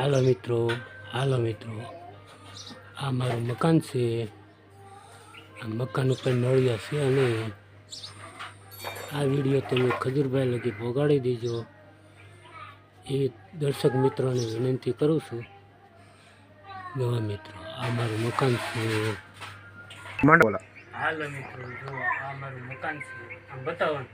હાલો મિત્રો, આ મારું મકાન છે। આ મકાન ઉપર નળિયા છે અને આ વિડીયો તમે ખજૂરભાઈ લગી પહોંચાડી દેજો એ દર્શક મિત્રોને વિનંતી કરું છું। જો મિત્રો, આ મારું મકાન છે। હાલો મિત્રો, જો આ મારું મકાન છે, આમ બતાવવાનું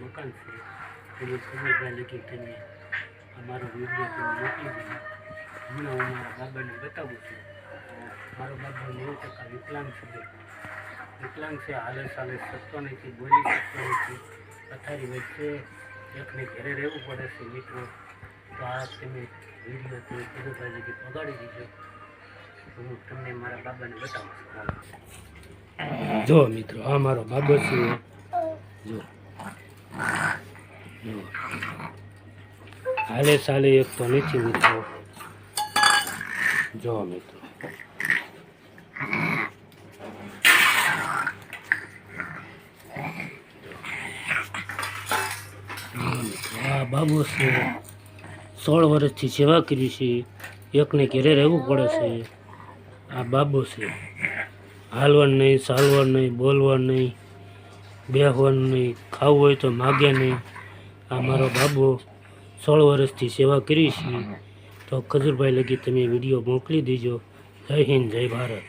મકાન છે। તમે ખજૂરભાઈ લગી તમે અમારો વિડીયો તમે મોકલી દીધો। હમણાં હું મારા બાબાને બતાવું છું। મારો બાબા 90% વિકલાંગ છે, હાલે ચાલે શકતો નથી, બોલી શકતો નથી, પથારી વચ્ચે એકને ઘરે રહેવું પડે છે મિત્રો। તો આ તમે વિડીયો તમે ખજૂરભાઈ લગી પહોંચાડી દીધો। હું તમને મારા બાબાને બતાવું છું। જો મિત્રો, આ મારો બાબો છે। જો હાલે ચાલે એક તો નથી મિત્રો। જો મિત્રો, આ બાબો છે, 16 વર્ષથી સેવા કરી છે, એકને ઘેરે રહેવું પડે છે। આ બાબો છે, હાલવાનું નહીં, ચાલવાનું નહીં, બોલવાનું નહીં, બેહવાનું નહીં, ખાવું હોય તો માગે નહીં। આ મારો બાબો 16 વર્ષથી સેવા કરી છે। તો ખજૂરભાઈ લગી તમે વિડીયો મોકલી દેજો। જય હિન્દ, જય ભારત।